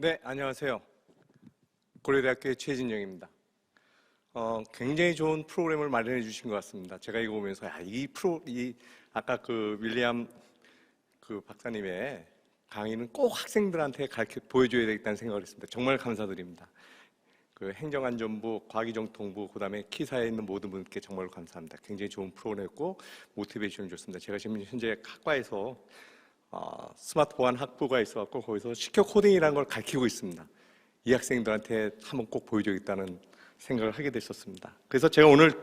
네, 안녕하세요. 고려대학교의 최진영입니다. 굉장히 좋은 프로그램을 마련해 주신 것 같습니다. 제가 이거 보면서 아까 그 윌리엄 그 박사님의 강의는 꼭 학생들한테 보여줘야 되겠다는 생각을 했습니다. 정말 감사드립니다. 그 행정안전부, 과기정통부, 그다음에 키사에 있는 모든 분께 정말 감사합니다. 굉장히 좋은 프로그램이었고 모티베이션을 줬습니다. 제가 지금 현재 학과에서 스마트 보안 학부가 있어갖고 거기서 시큐어 코딩이라는 걸 가르치고 있습니다. 이 학생들한테 한번 꼭 보여줘야겠다는 생각을 하게 됐었습니다. 그래서 제가 오늘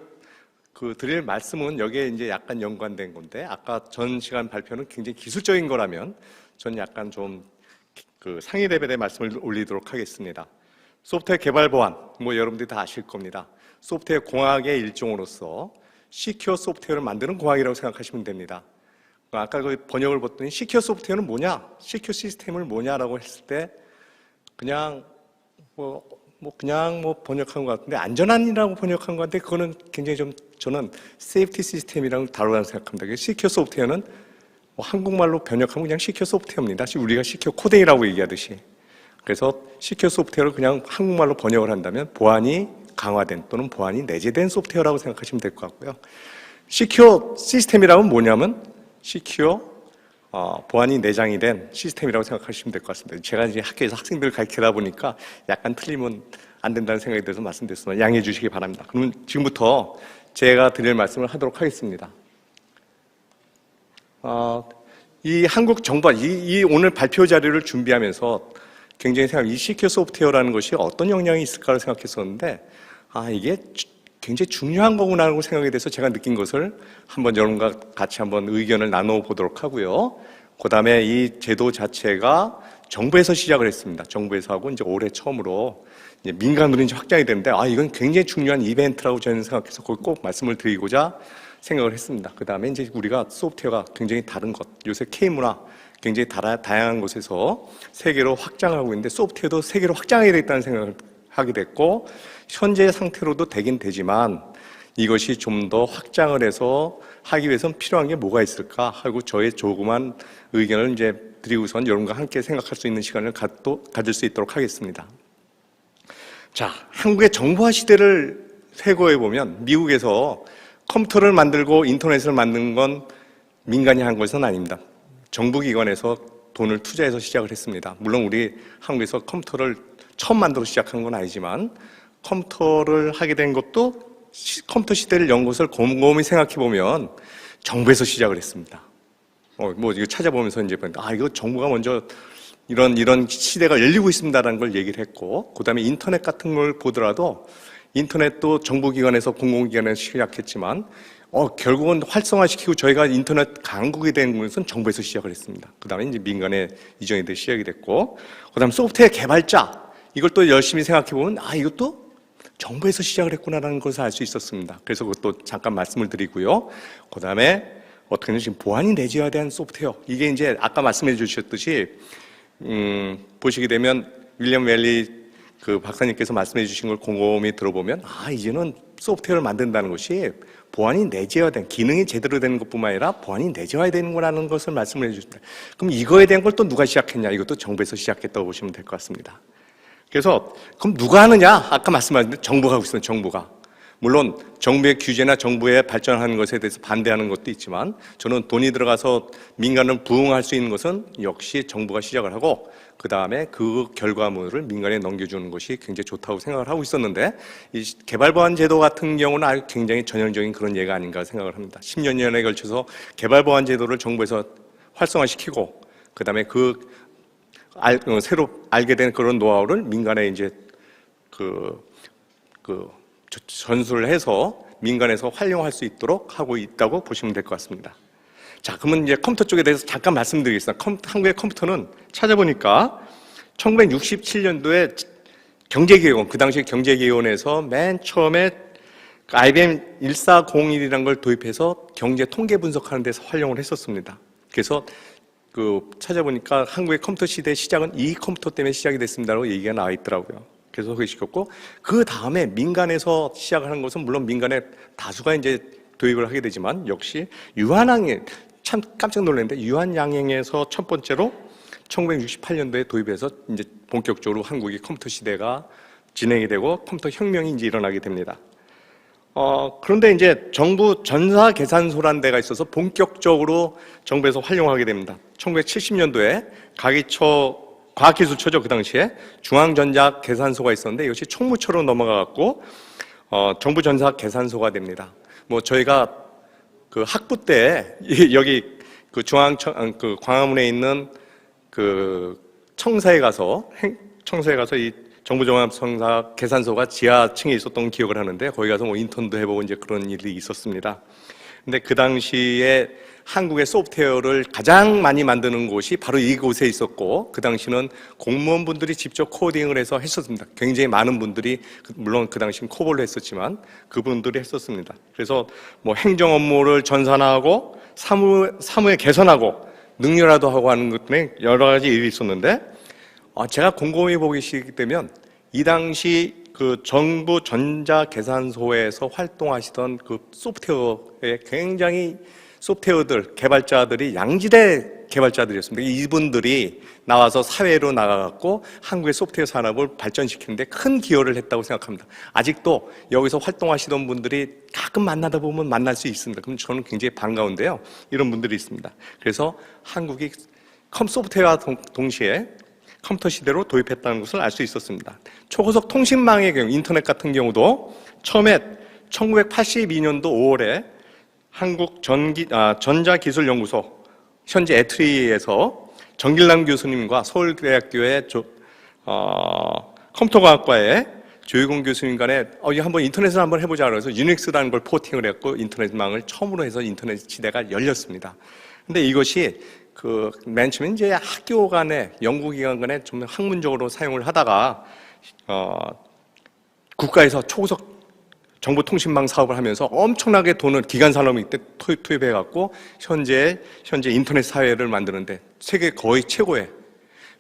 드릴 말씀은 여기에 이제 약간 연관된 건데, 아까 전 시간 발표는 굉장히 기술적인 거라면 저는 약간 좀 상위 레벨의 말씀을 올리도록 하겠습니다. 소프트웨어 개발 보안, 여러분들이 다 아실 겁니다. 소프트웨어 공학의 일종으로서 시큐어 소프트웨어를 만드는 공학이라고 생각하시면 됩니다. 아까 그 번역을 봤더니 시큐어 소프트웨어는 뭐냐, 시큐어 시스템을 뭐냐라고 했을 때 그냥 번역한 것 같은데, 안전한이라고 번역한 것 같은데, 그거는 굉장히 좀 저는 세이프티 시스템이랑 다르다고 생각합니다. 시큐어 소프트웨어는 한국말로 번역하면 그냥 시큐어 소프트웨어입니다. 우리가 시큐어 코딩이라고 얘기하듯이. 그래서 시큐어 소프트웨어를 그냥 한국말로 번역을 한다면 보안이 강화된 또는 보안이 내재된 소프트웨어라고 생각하시면 될 것 같고요. 시큐어 시스템이라면 뭐냐면 시큐어 보안이 내장이 된 시스템이라고 생각하시면 될 것 같습니다. 제가 이제 학교에서 학생들을 가르치다 보니까 약간 틀리면 안 된다는 생각이 들어서 말씀드렸으면 양해해 주시기 바랍니다. 그러면 지금부터 제가 드릴 말씀을 하도록 하겠습니다. 이 한국 정부, 이 오늘 발표 자료를 준비하면서 굉장히 이 시큐어 소프트웨어라는 것이 어떤 영향이 있을까를 생각했었는데, 이게 굉장히 중요한 거구나라고 생각이 돼서 제가 느낀 것을 한번 여러분과 같이 한번 의견을 나눠보도록 하고요. 그 다음에 이 제도 자체가 정부에서 시작을 했습니다. 정부에서 하고 이제 올해 처음으로 이제 민간으로 이제 확장이 되는데, 이건 굉장히 중요한 이벤트라고 저는 생각해서 그걸 꼭 말씀을 드리고자 생각을 했습니다. 그 다음에 이제 우리가 소프트웨어가 굉장히 다른 것, 요새 K문화 굉장히 다양한 곳에서 세계로 확장하고 있는데, 소프트웨어도 세계로 확장해야 되겠다는 생각을 하게 됐고, 현재 상태로도 되긴 되지만 이것이 좀 더 확장을 해서 하기 위해서는 필요한 게 뭐가 있을까 하고 저의 조그만 의견을 이제 드리고선 여러분과 함께 생각할 수 있는 시간을 가질 수 있도록 하겠습니다. 자, 한국의 정보화 시대를 회고해 보면 미국에서 컴퓨터를 만들고 인터넷을 만든 건 민간이 한 것은 아닙니다. 정부기관에서 돈을 투자해서 시작을 했습니다. 물론 우리 한국에서 컴퓨터를 처음 만들어 시작한 건 아니지만, 컴퓨터를 하게 된 것도 컴퓨터 시대를 연 것을 곰곰이 생각해 보면 정부에서 시작을 했습니다. 이거 찾아보면서 이제 이거 정부가 먼저 이런 시대가 열리고 있습니다라는 걸 얘기를 했고, 그 다음에 인터넷 같은 걸 보더라도 인터넷도 정부기관에서 공공기관에서 시작했지만 결국은 활성화시키고 저희가 인터넷 강국이 된 것은 정부에서 시작을 했습니다. 그 다음에 이제 민간에 이전이 돼 시작이 됐고, 그 다음에 소프트웨어 개발자, 이걸 또 열심히 생각해 보면 이것도 정부에서 시작을 했구나라는 것을 알 수 있었습니다. 그래서 그것도 잠깐 말씀을 드리고요. 그 다음에 어떻게 보면 지금 보안이 내재화된 소프트웨어, 이게 이제 아까 말씀해 주셨듯이 보시게 되면 윌리엄 웰리 그 박사님께서 말씀해 주신 걸 곰곰이 들어보면 이제는 소프트웨어를 만든다는 것이 보안이 내재화된, 기능이 제대로 되는 것뿐만 아니라 보안이 내재화되는 거라는 것을 말씀을 해주십니다. 그럼 이거에 대한 걸 또 누가 시작했냐? 이것도 정부에서 시작했다고 보시면 될 것 같습니다. 그래서 그럼 누가 하느냐? 아까 말씀하셨는데 정부가 하고 있어요. 정부가. 물론 정부의 규제나 정부의 발전하는 것에 대해서 반대하는 것도 있지만, 저는 돈이 들어가서 민간을 부응할 수 있는 것은 역시 정부가 시작을 하고, 그 다음에 그 결과물을 민간에 넘겨주는 것이 굉장히 좋다고 생각을 하고 있었는데, 이 개발보안 제도 같은 경우는 아주 굉장히 전형적인 그런 예가 아닌가 생각을 합니다. 10여 년에 걸쳐서 개발보안 제도를 정부에서 활성화시키고, 그 다음에 새로 알게 된 그런 노하우를 민간에 이제 전수를 해서 민간에서 활용할 수 있도록 하고 있다고 보시면 될 것 같습니다. 자, 그러면 이제 컴퓨터 쪽에 대해서 잠깐 말씀드리겠습니다. 한국의 컴퓨터는 찾아보니까 1967년도에 경제기획원, 그 당시 경제기획원에서 맨 처음에 IBM 1401이라는 걸 도입해서 경제 통계 분석하는 데서 활용을 했었습니다. 그래서 찾아보니까 한국의 컴퓨터 시대의 시작은 이 컴퓨터 때문에 시작이 됐습니다라고 얘기가 나와 있더라고요. 그래서 그게 시켰고, 그 다음에 민간에서 시작하는 것은 물론 민간의 다수가 이제 도입을 하게 되지만, 역시 유한양행, 참 깜짝 놀랐는데 유한양행에서 첫 번째로 1968년도에 도입해서 이제 본격적으로 한국의 컴퓨터 시대가 진행이 되고 컴퓨터 혁명이 이제 일어나게 됩니다. 그런데 이제 정부 전사계산소라는 데가 있어서 본격적으로 정부에서 활용하게 됩니다. 1970년도에 과학기술처죠, 그 당시에 중앙전자계산소가 있었는데 이것이 총무처로 넘어가갖고 정부 전사계산소가 됩니다. 뭐 저희가 그 학부 때 여기 그 그 광화문에 있는 그 청사에 가서 이 정부종합성사 계산소가 지하층에 있었던 기억을 하는데 거기 가서 뭐 인턴도 해보고 이제 그런 일이 있었습니다. 근데 그 당시에 한국의 소프트웨어를 가장 많이 만드는 곳이 바로 이곳에 있었고 그 당시는 공무원분들이 직접 코딩을 해서 했었습니다. 굉장히 많은 분들이 물론 그 당시는 코볼로 했었지만 그분들이 했었습니다. 그래서 뭐 행정 업무를 전산화하고 사무에 개선하고 능률화도 하는 것 등의 여러 가지 일이 있었는데 제가 곰곰이 보기 시작되면 이 당시 그 정부 전자계산소에서 활동하시던 그 소프트웨어의 굉장히 소프트웨어들 개발자들이 양지대 개발자들이었습니다. 이분들이 나와서 사회로 나가갖고 한국의 소프트웨어 산업을 발전시키는데 큰 기여를 했다고 생각합니다. 아직도 여기서 활동하시던 분들이 가끔 만나다 보면 만날 수 있습니다. 그럼 저는 굉장히 반가운데요. 이런 분들이 있습니다. 그래서 한국이 소프트웨어와 동시에 컴퓨터 시대로 도입했다는 것을 알 수 있었습니다. 초고속 통신망의 경우, 인터넷 같은 경우도 처음에 1982년도 5월에 한국 전자기술연구소, 현재 에트리에서 정길남 교수님과 서울대학교의 컴퓨터과학과의 조희공 교수님 간에 한번 인터넷을 한번 해보자 그래서 유닉스라는 걸 포팅을 했고 인터넷망을 처음으로 해서 인터넷 시대가 열렸습니다. 근데 이것이 맨 처음에 이제 학교 간에 연구기관 간에 좀 학문적으로 사용을 하다가 국가에서 초고속 정보통신망 사업을 하면서 엄청나게 돈을 기간산업이 이때 투입해갖고 현재 인터넷 사회를 만드는데 세계 거의 최고의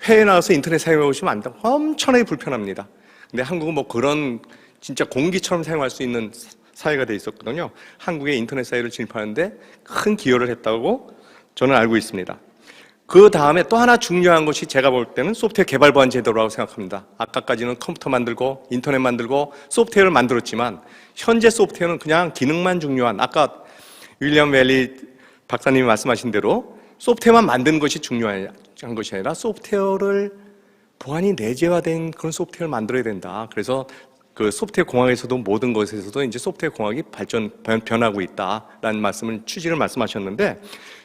해외 나와서 인터넷 사용해보시면 안 돼요. 엄청나게 불편합니다. 근데 한국은 뭐 그런 진짜 공기처럼 사용할 수 있는 사회가 돼 있었거든요. 한국의 인터넷 사회를 진입하는데 큰 기여를 했다고 저는 알고 있습니다. 그 다음에 또 하나 중요한 것이 제가 볼 때는 소프트웨어 개발 보안 제도라고 생각합니다. 아까까지는 컴퓨터 만들고 인터넷 만들고 소프트웨어를 만들었지만 현재 소프트웨어는 그냥 기능만 중요한 아까 윌리엄 웰리 박사님이 말씀하신 대로 소프트웨어만 만드는 것이 중요한 것이 아니라 소프트웨어를 보안이 내재화된 그런 소프트웨어를 만들어야 된다. 그래서 그 소프트웨어 공학에서도 모든 것에서도 이제 소프트웨어 공학이 변하고 있다라는 취지를 말씀하셨는데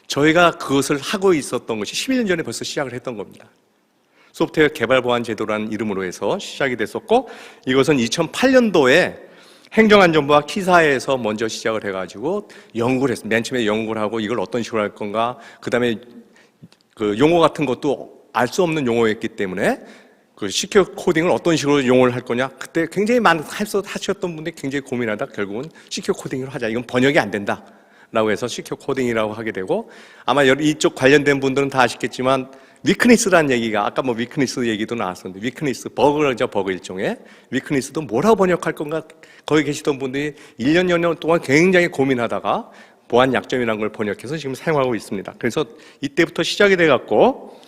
저희가 그것을 하고 있었던 것이 11년 전에 벌써 시작을 했던 겁니다. 소프트웨어 개발 보안 제도라는 이름으로 해서 시작이 됐었고 이것은 2008년도에 행정안전부와 키사에서 먼저 시작을 해가지고 연구를 했습니다. 맨 처음에 연구를 하고 이걸 어떤 식으로 할 건가 그 다음에 그 용어 같은 것도 알 수 없는 용어였기 때문에 그 시큐어 코딩을 어떤 식으로 용어를 할 거냐 그때 굉장히 하셨던 분들이 굉장히 고민하다 결국은 시큐어 코딩으로 하자. 이건 번역이 안 된다 라고 해서 시큐어 코딩이라고 하게 되고 아마 이쪽 관련된 분들은 다 아시겠지만 위크니스라는 얘기가 아까 뭐 위크니스 얘기도 나왔었는데 위크니스 버그죠. 버그 일종의 위크니스도 뭐라고 번역할 건가 거기 계시던 분들이 1년 년 동안 굉장히 고민하다가 보안 약점이라는 걸 번역해서 지금 사용하고 있습니다. 그래서 이때부터 시작이 돼갖고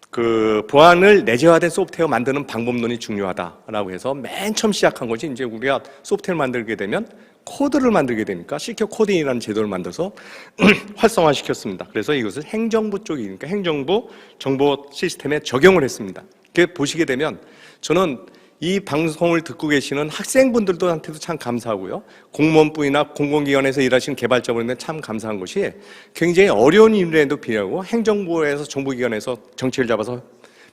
그 보안을 내재화된 소프트웨어 만드는 방법론이 중요하다라고 해서 맨 처음 시작한 것이 이제 우리가 소프트웨어를 만들게 되면 코드를 만들게 되니까 시큐어 코딩이라는 제도를 만들어서 활성화시켰습니다. 그래서 이것을 행정부 쪽이니까 행정부 정보 시스템에 적용을 했습니다. 보시게 되면 저는 이 방송을 듣고 계시는 학생분들한테도 참 감사하고요. 공무원부이나 공공기관에서 일하시는 개발자분들한테 참 감사한 것이 굉장히 어려운 일에도 비하고 행정부에서 정부기관에서 정책을 잡아서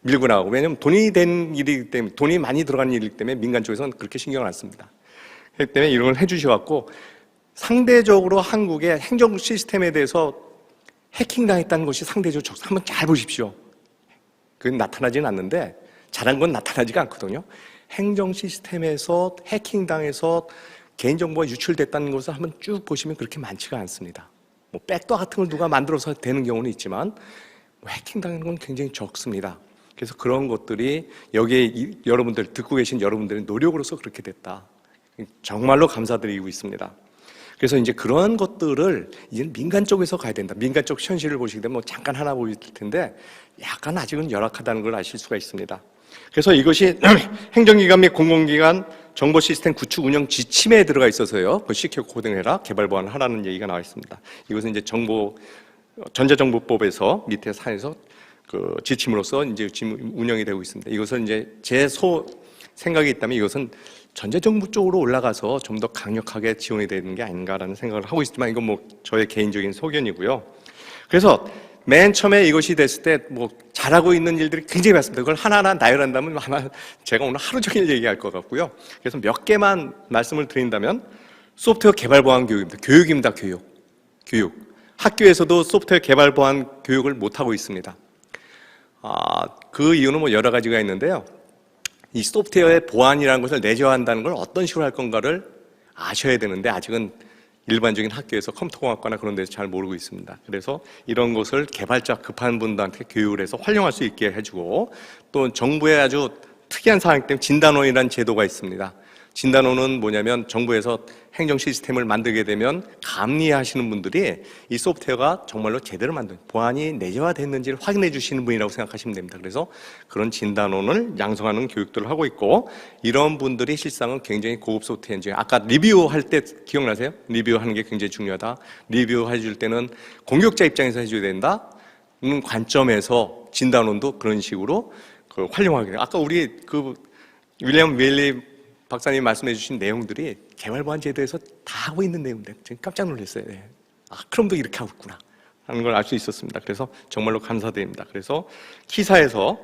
밀고 나가고 왜냐하면 돈이 된 일이기 때문에 돈이 많이 들어가는 일이기 때문에 민간 쪽에서는 그렇게 신경을 안 씁니다. 그렇기 때문에 이런 걸 해주셔갖고 상대적으로 한국의 행정 시스템에 대해서 해킹당했다는 것이 상대적으로 한번 잘 보십시오. 그건 나타나지는 않는데 잘한 건 나타나지가 않거든요. 행정 시스템에서 해킹당해서 개인정보가 유출됐다는 것을 한번 쭉 보시면 그렇게 많지가 않습니다. 뭐 백도어 같은 걸 누가 만들어서 되는 경우는 있지만 해킹당하는 건 굉장히 적습니다. 그래서 그런 것들이 여기에 여러분들 듣고 계신 여러분들의 노력으로서 그렇게 됐다. 정말로 감사드리고 있습니다. 그래서 이제 그런 것들을 이제 민간 쪽에서 가야 된다. 민간 쪽 현실을 보시게 되면 뭐 잠깐 하나 보일 텐데 약간 아직은 열악하다는 걸 아실 수가 있습니다. 그래서 이것이 행정기관 및 공공기관 정보 시스템 구축 운영 지침에 들어가 있어서요. 그 시켜 코딩해라, 개발 보완을 하라는 얘기가 나와 있습니다. 이것은 이제 전자정보법에서 밑에 사에서 그 지침으로서 이제 지금 운영이 되고 있습니다. 이것은 이제 생각이 있다면 이것은 전자정부 쪽으로 올라가서 좀 더 강력하게 지원이 되는 게 아닌가라는 생각을 하고 있지만 이건 뭐 저의 개인적인 소견이고요. 그래서 맨 처음에 이것이 됐을 때 뭐 잘하고 있는 일들이 굉장히 많습니다. 그걸 하나하나 나열한다면 아마 제가 오늘 하루 종일 얘기할 것 같고요. 그래서 몇 개만 말씀을 드린다면 소프트웨어 개발 보안 교육입니다. 교육입니다. 교육. 학교에서도 소프트웨어 개발 보안 교육을 못하고 있습니다. 그 이유는 뭐 여러 가지가 있는데요. 이 소프트웨어의 보안이라는 것을 내재화한다는 걸 어떤 식으로 할 건가를 아셔야 되는데 아직은 일반적인 학교에서 컴퓨터공학과나 그런 데서 잘 모르고 있습니다. 그래서 이런 것을 개발자 급한 분들한테 교육을 해서 활용할 수 있게 해주고 또 정부의 아주 특이한 사항 때문에 진단원이라는 제도가 있습니다. 진단원은 뭐냐면 정부에서 행정 시스템을 만들게 되면 감리하시는 분들이 이 소프트웨어가 정말로 제대로 만든 보안이 내재화됐는지를 확인해 주시는 분이라고 생각하시면 됩니다. 그래서 그런 진단원을 양성하는 교육들을 하고 있고 이런 분들이 실상은 굉장히 고급 소프트웨어 엔지니어. 아까 리뷰할 때 기억나세요? 리뷰하는 게 굉장히 중요하다. 리뷰해 줄 때는 공격자 입장에서 해줘야 된다. 관점에서 진단원도 그런 식으로 활용하게 돼요. 아까 우리 윌리엄 웨일리 박사님 말씀해 주신 내용들이 개발 보안 제도에서 다 하고 있는 내용인데 제가 깜짝 놀랐어요. 크롬도 이렇게 하고 있구나 하는 걸 알 수 있었습니다. 그래서 정말로 감사드립니다. 그래서 키사에서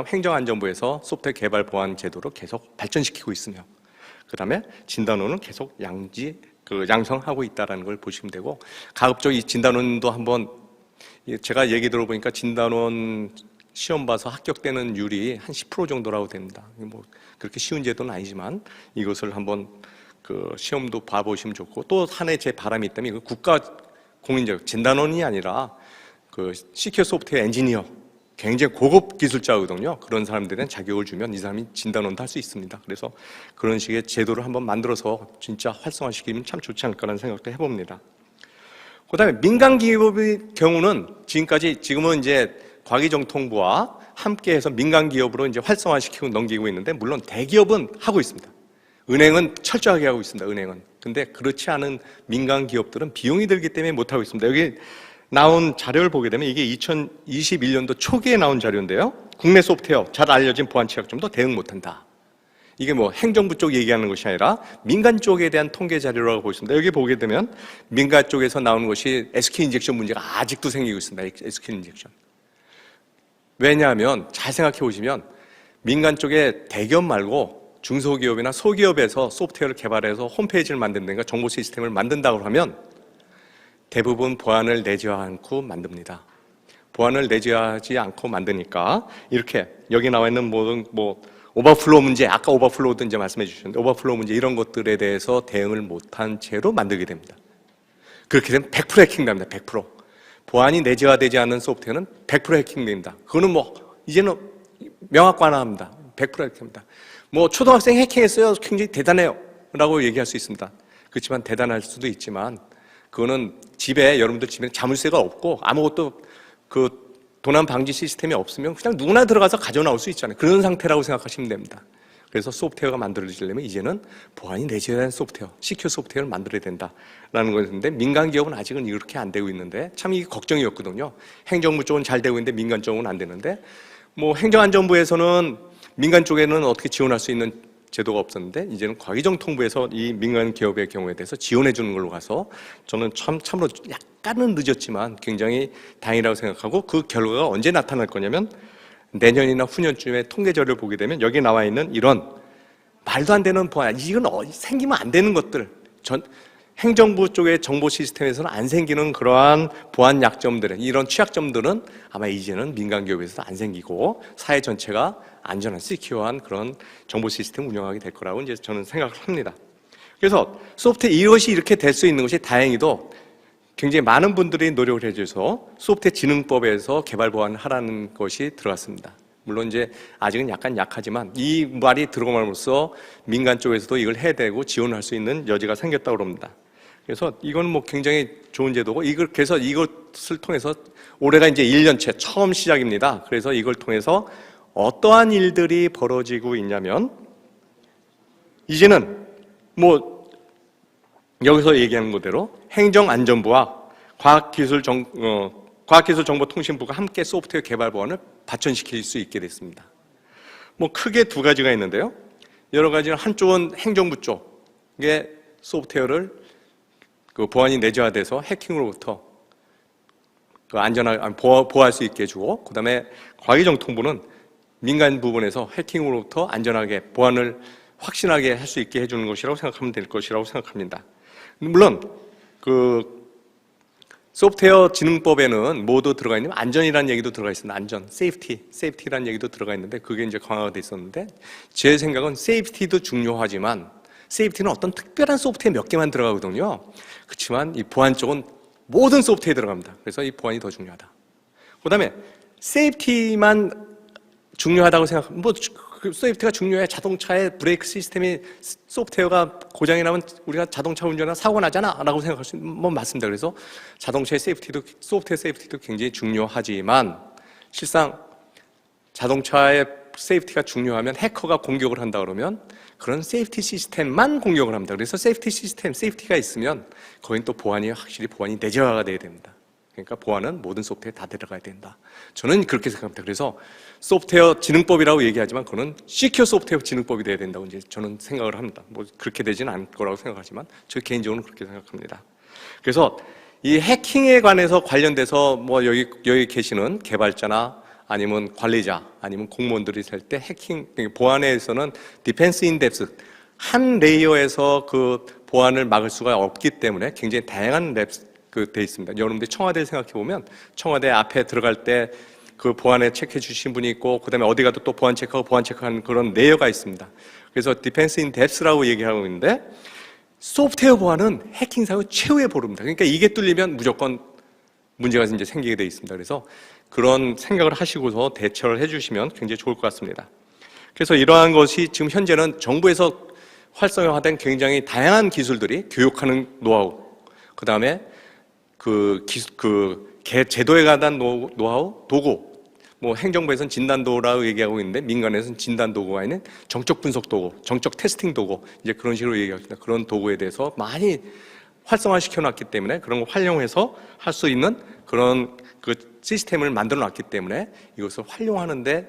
행정안전부에서 소프트웨어 개발 보안 제도를 계속 발전시키고 있으며 그 다음에 진단원은 계속 양성하고 있다는 걸 보시면 되고 가급적 이 진단원도 한번 제가 얘기 들어보니까 진단원 시험 봐서 합격되는 율이 한 10% 정도라고 됩니다. 뭐 그렇게 쉬운 제도는 아니지만 이것을 한번 시험도 봐보시면 좋고 또 하나의 제 바람이 있다면 국가 공인자격 진단원이 아니라 시큐어 소프트웨어 엔지니어 굉장히 고급 기술자거든요. 그런 사람들은 자격을 주면 이 사람이 진단원도 할 수 있습니다. 그래서 그런 식의 제도를 한번 만들어서 진짜 활성화시키면 참 좋지 않을까라는 생각도 해봅니다. 그다음에 민간 기업의 경우는 지금은 이제 과기정통부와 함께해서 민간 기업으로 이제 활성화시키고 넘기고 있는데 물론 대기업은 하고 있습니다. 은행은 철저하게 하고 있습니다. 은행은. 근데 그렇지 않은 민간 기업들은 비용이 들기 때문에 못 하고 있습니다. 여기 나온 자료를 보게 되면 이게 2021년도 초기에 나온 자료인데요. 국내 소프트웨어 잘 알려진 보안 취약점도 대응 못한다. 이게 뭐 행정부 쪽 얘기하는 것이 아니라 민간 쪽에 대한 통계 자료라고 보겠습니다. 여기 보게 되면 민간 쪽에서 나오는 것이 SQ 인젝션 문제가 아직도 생기고 있습니다. SQ 인젝션. 왜냐하면 잘 생각해 보시면 민간 쪽에 대기업 말고 중소기업이나 소기업에서 소프트웨어를 개발해서 홈페이지를 만든다든가 정보 시스템을 만든다고 하면 대부분 보안을 내재화 않고 만듭니다. 보안을 내재화하지 않고 만드니까 이렇게 여기 나와 있는 모든 오버플로우 문제, 아까 오버플로우도 이제 말씀해 주셨는데 오버플로우 문제 이런 것들에 대해서 대응을 못한 채로 만들게 됩니다. 그렇게 되면 100% 해킹됩니다. 100%. 보안이 내재화되지 않은 소프트웨어는 100% 해킹됩니다. 그거는 이제는 명확관화합니다. 100% 해킹입니다. 초등학생 해킹했어요. 굉장히 대단해요. 라고 얘기할 수 있습니다. 그렇지만 대단할 수도 있지만 그거는 여러분들 집에 자물쇠가 없고 아무것도 도난 방지 시스템이 없으면 그냥 누구나 들어가서 가져나올 수 있잖아요. 그런 상태라고 생각하시면 됩니다. 그래서 소프트웨어가 만들어지려면 이제는 보안이 내재화된 소프트웨어, 시큐어 소프트웨어를 만들어야 된다라는 것인데 민간 기업은 아직은 이렇게 안 되고 있는데 참 이게 걱정이었거든요. 행정부 쪽은 잘 되고 있는데 민간 쪽은 안 되는데 행정안전부에서는 민간 쪽에는 어떻게 지원할 수 있는 제도가 없었는데 이제는 과기정통부에서 이 민간 기업의 경우에 대해서 지원해 주는 걸로 가서 저는 참으로 약간은 늦었지만 굉장히 다행이라고 생각하고 그 결과가 언제 나타날 거냐면 내년이나 후년쯤에 통계 자료를 보게 되면 여기 나와 있는 이런 말도 안 되는 보안, 이건 생기면 안 되는 것들, 행정부 쪽의 정보 시스템에서는 안 생기는 그러한 보안 약점들은 이런 취약점들은 아마 이제는 민간 기업에서도 안 생기고 사회 전체가 안전한 시큐어한 그런 정보 시스템 운영하게 될 거라고 이제 저는 생각을 합니다. 그래서 소프트웨어 이것이 이렇게 될 수 있는 것이 다행히도 굉장히 많은 분들이 노력을 해줘서 소프트웨어 진흥법에서 개발 보완을 하라는 것이 들어갔습니다. 물론 이제 아직은 약간 약하지만 이 말이 들어감으로써 민간 쪽에서도 이걸 해야 되고 지원할 수 있는 여지가 생겼다고 합니다. 그래서 이건 뭐 굉장히 좋은 제도고, 그래서 이것을 통해서 올해가 이제 1년째 처음 시작입니다. 그래서 이걸 통해서 어떠한 일들이 벌어지고 있냐면, 이제는 뭐 여기서 얘기하는 그대로 행정안전부와 과학기술정보통신부가 함께 소프트웨어 개발 보안을 발전시킬 수 있게 됐습니다. 뭐 크게 두 가지가 있는데요. 여러 가지는 한쪽은 행정부 쪽에 소프트웨어를 보안이 내재화돼서 해킹으로부터 보호할 수 있게 해주고, 그 다음에 과기정통부는 민간 부분에서 해킹으로부터 안전하게 보안을 확신하게 할 수 있게 해주는 것이라고 생각하면 될 것이라고 생각합니다. 물론 소프트웨어 진흥법에는 모두 들어가 있는 안전이라는 얘기도 들어가 있습니다. 안전, 세이프티라는 얘기도 들어가 있는데 그게 이제 강화가 돼 있었는데, 제 생각은 세이프티도 중요하지만 세이프티는 어떤 특별한 소프트웨어 몇 개만 들어가거든요. 그렇지만 이 보안 쪽은 모든 소프트웨어에 들어갑니다. 그래서 이 보안이 더 중요하다. 그 다음에 세이프티만 중요하다고 생각하면 세이프티가 중요해. 자동차의 브레이크 시스템이 소프트웨어가 고장이 나면 우리가 자동차 운전하다 사고가 나잖아 라고 생각할 수 있는 건 맞습니다. 그래서 자동차의 소프트웨어 세이프티도 굉장히 중요하지만, 실상 자동차의 세이프티가 중요하면 해커가 공격을 한다 그러면 그런 세이프티 시스템만 공격을 합니다. 그래서 세이프티가 있으면 거긴 또 확실히 보안이 내재화가 돼야 됩니다. 그러니까 보안은 모든 소프트웨어에 다 들어가야 된다. 저는 그렇게 생각합니다. 그래서 소프트웨어 진흥법이라고 얘기하지만 그거는 시큐어 소프트웨어 진흥법이 돼야 된다고 이제 저는 생각을 합니다. 뭐 그렇게 되지는 않을 거라고 생각하지만 저 개인적으로는 그렇게 생각합니다. 그래서 이 해킹에 관해서 관련돼서 뭐 여기 계시는 개발자나 아니면 관리자 아니면 공무원들이 살 때 해킹 보안에서는 디펜스 인 뎁스, 한 레이어에서 그 보안을 막을 수가 없기 때문에 굉장히 다양한 돼 있습니다. 여러분들이 청와대를 생각해 보면 청와대 앞에 들어갈 때 그 보안에 체크해 주신 분이 있고, 그 다음에 어디 가도 또 보안 체크하는 그런 레이어가 있습니다. 그래서 디펜스 인 뎁스라고 얘기하고 있는데, 소프트웨어 보안은 해킹사의 최후의 보루입니다. 그러니까 이게 뚫리면 무조건 문제가 이제 생기게 돼 있습니다. 그래서 그런 생각을 하시고서 대처를 해주시면 굉장히 좋을 것 같습니다. 그래서 이러한 것이 지금 현재는 정부에서 활성화된 굉장히 다양한 기술들이 교육하는 노하우, 그 다음에 제도에 관한 노하우, 도구, 뭐 행정부에서는 진단도라고 얘기하고 있는데 민간에서는 진단도구가 있는 정적 분석 도구, 정적 테스팅 도구, 이제 그런 식으로 얘기합니다. 그런 도구에 대해서 많이 활성화시켜 놨기 때문에 그런 걸 활용해서 할 수 있는 그런 시스템을 만들어 놨기 때문에 이것을 활용하는데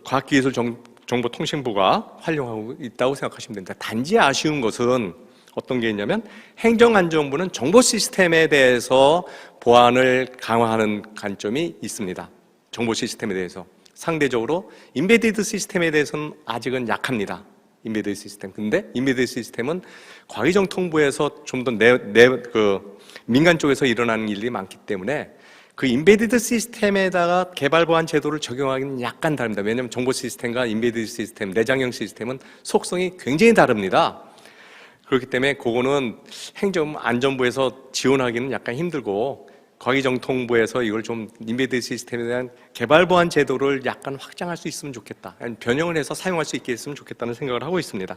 과학기술정보통신부가 활용하고 있다고 생각하시면 됩니다. 단지 아쉬운 것은 어떤 게 있냐면, 행정안전부는 정보 시스템에 대해서 보안을 강화하는 관점이 있습니다. 정보 시스템에 대해서. 상대적으로 인베디드 시스템에 대해서는 아직은 약합니다. 인베디드 시스템. 근데 인베디드 시스템은 과기정통부에서 좀 더 민간 쪽에서 일어나는 일이 많기 때문에 그 인베디드 시스템에다가 개발 보안 제도를 적용하기는 약간 다릅니다. 왜냐하면 정보 시스템과 인베디드 시스템, 내장형 시스템은 속성이 굉장히 다릅니다. 그렇기 때문에 그거는 행정안전부에서 지원하기는 약간 힘들고, 과기정통부에서 이걸 좀 인베디드 시스템에 대한 개발 보안 제도를 약간 확장할 수 있으면 좋겠다, 변형을 해서 사용할 수 있게 했으면 좋겠다는 생각을 하고 있습니다.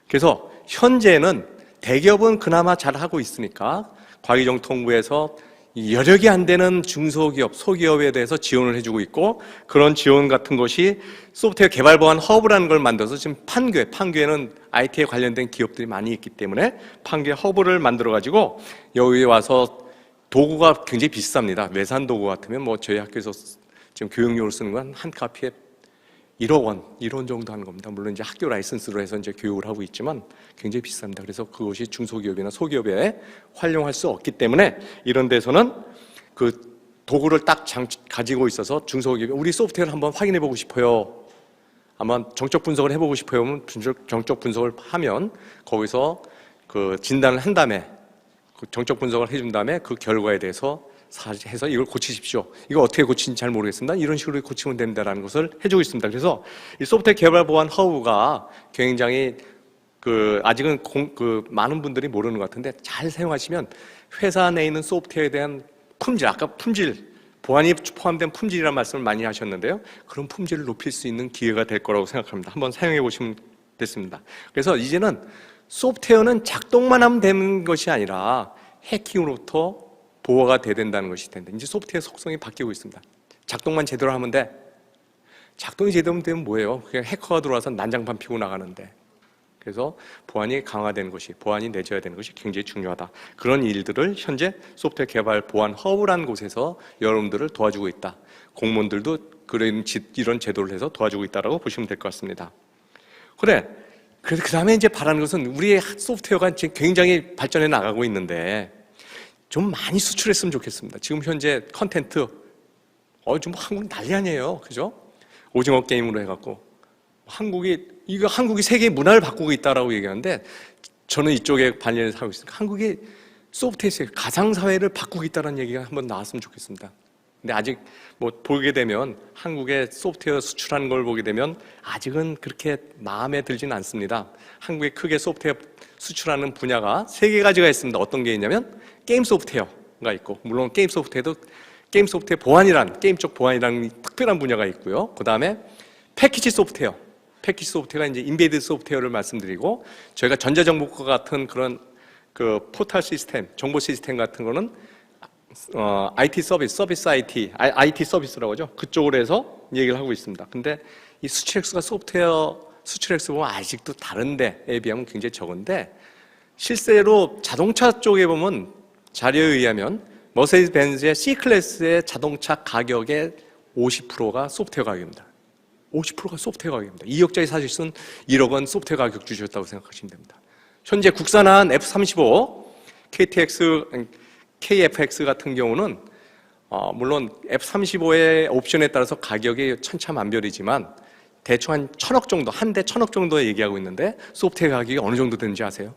그래서 현재는 대기업은 그나마 잘하고 있으니까 과기정통부에서 여력이 안 되는 중소기업, 소기업에 대해서 지원을 해주고 있고, 그런 지원 같은 것이 소프트웨어 개발 보안 허브라는 걸 만들어서 지금 판교에는 IT에 관련된 기업들이 많이 있기 때문에 판교에 허브를 만들어가지고 여기 와서 도구가 굉장히 비쌉니다. 외산 도구 같으면 뭐 저희 학교에서 지금 교육용으로 쓰는 건 한 카피에 1억 원 정도 하는 겁니다. 물론 이제 학교 라이선스로 해서 이제 교육을 하고 있지만 굉장히 비쌉니다. 그래서 그것이 중소기업이나 소기업에 활용할 수 없기 때문에 이런 데서는 그 도구를 딱 가지고 있어서 중소기업이 우리 소프트웨어를 한번 확인해 보고 싶어요. 아마 정적 분석을 해보고 싶어요. 하면 정적 분석을 하면 거기서 그 진단을 한 다음에 그 정적 분석을 해준 다음에 그 결과에 대해서 해서 이걸 고치십시오. 이거 어떻게 고치는지 잘 모르겠습니다. 이런 식으로 고치면 된다라는 것을 해주고 있습니다. 그래서 이 소프트웨어 개발 보안 허브가 굉장히 아직은 많은 분들이 모르는 것 같은데 잘 사용하시면 회사 내에 있는 소프트웨어에 대한 품질, 아까 보안이 포함된 품질이라는 말씀을 많이 하셨는데요. 그런 품질을 높일 수 있는 기회가 될 거라고 생각합니다. 한번 사용해 보시면 됐습니다. 그래서 이제는 소프트웨어는 작동만 하면 되는 것이 아니라 해킹으로부터 보호가 돼야 된다는 것이 텐데 이제 소프트웨어 속성이 바뀌고 있습니다. 작동만 제대로 하면 돼. 작동이 제대로 되면 뭐예요? 그냥 해커가 들어와서 난장판 피고 나가는데. 그래서 보안이 강화되는 것이, 보안이 내줘야 되는 것이 굉장히 중요하다. 그런 일들을 현재 소프트웨어 개발 보안 허브라는 곳에서 여러분들을 도와주고 있다. 공무원들도 이런 제도를 해서 도와주고 있다고 보시면 될 것 같습니다. 그래서 그 다음에 이제 바라는 것은 우리의 소프트웨어가 지금 굉장히 발전해 나가고 있는데 좀 많이 수출했으면 좋겠습니다. 지금 현재 컨텐트, 좀 한국 난리 아니에요. 그죠? 오징어 게임으로 해갖고. 한국이 세계의 문화를 바꾸고 있다라고 얘기하는데 저는 이쪽에 반려해서 하고 있으니까 한국이 소프트웨어 가상사회를 바꾸고 있다는 얘기가 한번 나왔으면 좋겠습니다. 근데 아직 뭐 보게 되면 한국의 소프트웨어 수출하는 걸 보게 되면 아직은 그렇게 마음에 들지는 않습니다. 한국에 크게 소프트웨어 수출하는 분야가 세 가지가 있습니다. 어떤 게 있냐면 게임 소프트웨어가 있고, 물론 게임 소프트웨어 보안이란, 게임 쪽 보안이라는 특별한 분야가 있고요. 그 다음에 패키지 소프트웨어가 이제 인베이드 소프트웨어를 말씀드리고, 저희가 전자정보과 같은 그런 그 포털 시스템, 정보 시스템 같은 거는 IT 서비스 IT 서비스라고 하죠. 그쪽으로 해서 얘기를 하고 있습니다. 근데 이 수출액수가 소프트웨어 수출액수 보면 아직도 다른 데에 비하면 굉장히 적은데, 실제로 자동차 쪽에 보면 자료에 의하면 머세디스 벤츠의 C클래스의 자동차 가격의 50%가 소프트웨어 가격입니다. 50%가 소프트웨어 가격입니다. 2억짜리 사실 쓴 1억 원 소프트웨어 가격 주셨다고 생각하시면 됩니다. 현재 국산한 F-35, KFX 같은 경우는 물론 F-35의 옵션에 따라서 가격이 천차만별이지만 대충 한 1,000억 정도, 한 대 1,000억 정도 얘기하고 있는데 소프트웨어 가격이 어느 정도 되는지 아세요?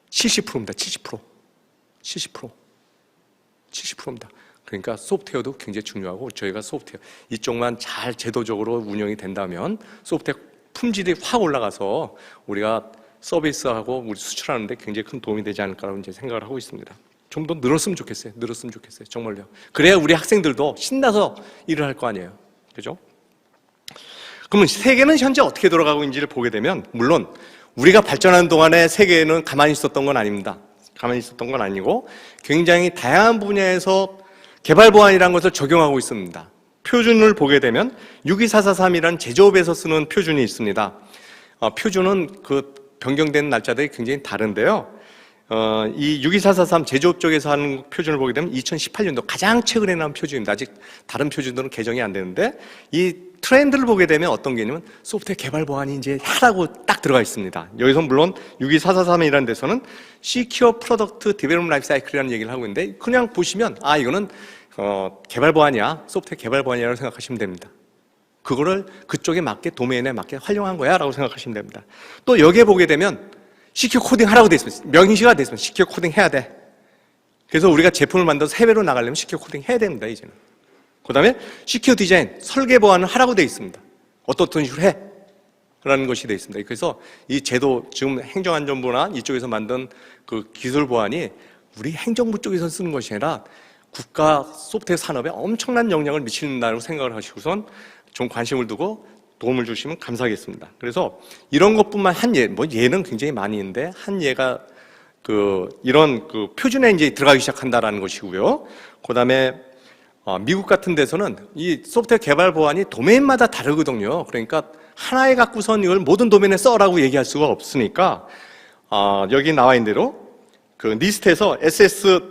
70%입니다. 70%입니다. 그러니까 소프트웨어도 굉장히 중요하고, 저희가 소프트웨어 이쪽만 잘 제도적으로 운영이 된다면 소프트웨어 품질이 확 올라가서 우리가 서비스하고 우리 수출하는데 굉장히 큰 도움이 되지 않을까라고 이제 생각을 하고 있습니다. 좀 더 늘었으면 좋겠어요. 정말요. 그래야 우리 학생들도 신나서 일을 할 거 아니에요. 그죠? 그러면 세계는 현재 어떻게 돌아가고 있는지를 보게 되면, 물론 우리가 발전하는 동안에 세계는 가만히 있었던 건 아닙니다. 가만히 있었던 건 아니고 굉장히 다양한 분야에서 개발 보안이라는 것을 적용하고 있습니다. 표준을 보게 되면 62443이라는 제조업에서 쓰는 표준이 있습니다. 표준은 그 변경된 날짜들이 굉장히 다른데요. 이 62443 제조업 쪽에서 하는 표준을 보게 되면 2018년도 가장 최근에 나온 표준입니다. 아직 다른 표준들은 개정이 안 되는데, 이 트렌드를 보게 되면 어떤 게 있냐면 소프트웨어 개발 보안이 이제 하라고 딱 들어가 있습니다. 여기서 물론 62443이라는 데서는 Secure Product Development Life Cycle이라는 얘기를 하고 있는데, 그냥 보시면 이거는 개발 보안이야, 소프트웨어 개발 보안이라고 생각하시면 됩니다. 그거를 그쪽에 맞게, 도메인에 맞게 활용한 거야 라고 생각하시면 됩니다. 또 여기에 보게 되면 시큐어 코딩 하라고 돼 있습니다. 명시가 돼 있습니다. 시큐어 코딩 해야 돼. 그래서 우리가 제품을 만들어서 해외로 나가려면 시큐어 코딩 해야 됩니다, 이제는. 그 다음에 시큐어 디자인, 설계 보안을 하라고 돼 있습니다. 어떤 식으로 해? 라는 것이 돼 있습니다. 그래서 이 제도, 지금 행정안전부나 이쪽에서 만든 그 기술 보안이 우리 행정부 쪽에서 쓰는 것이 아니라 국가 소프트웨어 산업에 엄청난 영향을 미친다고 생각을 하시고선 좀 관심을 두고 도움을 주시면 감사하겠습니다. 그래서 이런 것뿐만 한 예, 예는 굉장히 많이 있는데, 한 예가 이런 표준에 이제 들어가기 시작한다라는 것이고요. 그 다음에 미국 같은 데서는 이 소프트웨어 개발 보안이 도메인마다 다르거든요. 그러니까 하나에 갖고선 이걸 모든 도메인에 써라고 얘기할 수가 없으니까, 여기 나와 있는 대로 그 리스트에서 SSDF,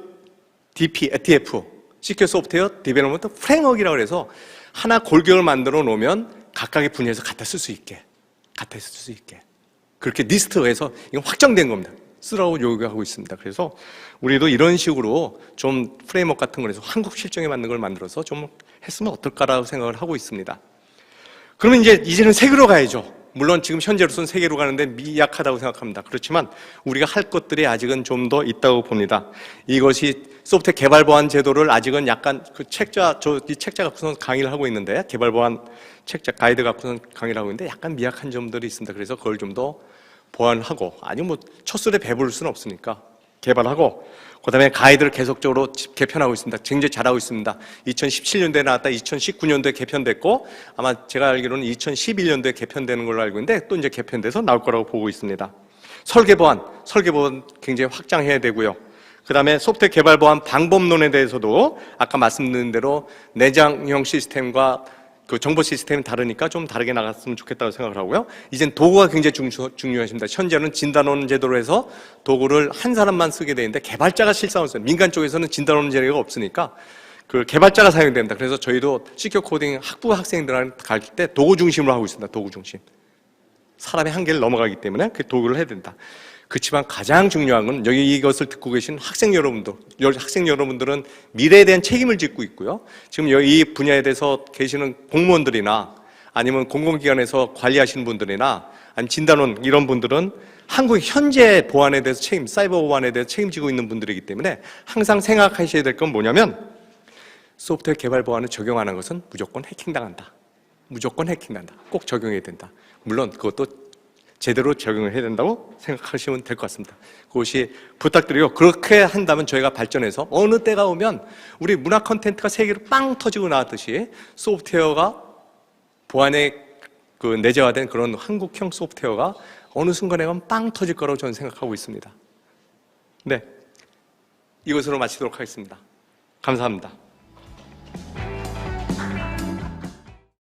Secure Software Development Framework이라고 해서 하나 골격을 만들어 놓으면 각각의 분야에서 갖다 쓸 수 있게 그렇게 리스트에서 이건 확정된 겁니다. 쓰라고 요구하고 있습니다. 그래서 우리도 이런 식으로 좀 프레임워크 같은 거에서 한국 실정에 맞는 걸 만들어서 좀 했으면 어떨까라고 생각을 하고 있습니다. 그러면 이제는 세계로 가야죠. 물론 지금 현재로서는 세계로 가는데 미약하다고 생각합니다. 그렇지만 우리가 할 것들이 아직은 좀 더 있다고 봅니다. 이것이 소프트웨어 개발 보안 제도를 아직은 약간 이 책자 갖고서 강의를 하고 있는데, 개발 보안 책자 가이드 갖고서 강의를 하고 있는데 약간 미약한 점들이 있습니다. 그래서 그걸 좀 더 보완하고, 아니 첫 술에 배부를 수는 없으니까 개발하고, 그 다음에 가이드를 계속적으로 개편하고 있습니다. 굉장히 잘하고 있습니다. 2017년도에 나왔다 2019년도에 개편됐고, 아마 제가 알기로는 2011년도에 개편되는 걸로 알고 있는데 또 이제 개편돼서 나올 거라고 보고 있습니다. 설계 보안 굉장히 확장해야 되고요. 그 다음에 소프트웨어 개발 보안 방법론에 대해서도 아까 말씀드린 대로 내장형 시스템과 그 정보 시스템이 다르니까 좀 다르게 나갔으면 좋겠다고 생각을 하고요. 이젠 도구가 굉장히 중요하십니다. 현재는 진단원 제도로 해서 도구를 한 사람만 쓰게 되는데 개발자가 실상을 써요. 민간 쪽에서는 진단원 제도가 없으니까 그 개발자가 사용된다. 그래서 저희도 시큐어 코딩 학부 학생들한테 갈 때 도구 중심으로 하고 있습니다. 도구 중심. 사람의 한계를 넘어가기 때문에 그 도구를 해야 된다. 그렇지만 가장 중요한 건 여기 이것을 듣고 계신 학생 여러분들은 미래에 대한 책임을 짓고 있고요. 지금 여기 이 분야에 대해서 계시는 공무원들이나 아니면 공공기관에서 관리하시는 분들이나 아니면 진단원 이런 분들은 한국의 현재 보안에 대해서 사이버 보안에 대해서 책임지고 있는 분들이기 때문에 항상 생각하셔야 될 건 뭐냐면 소프트웨어 개발 보안을 적용하는 것은 무조건 해킹당한다. 무조건 해킹당한다. 꼭 적용해야 된다. 물론 그것도 제대로 적용을 해야 된다고 생각하시면 될 것 같습니다. 그것이 부탁드리고 그렇게 한다면 저희가 발전해서 어느 때가 오면 우리 문화 콘텐츠가 세계로 빵 터지고 나왔듯이 소프트웨어가 보안에 그 내재화된 그런 한국형 소프트웨어가 어느 순간에 가면 빵 터질 거라고 저는 생각하고 있습니다. 네, 이것으로 마치도록 하겠습니다. 감사합니다.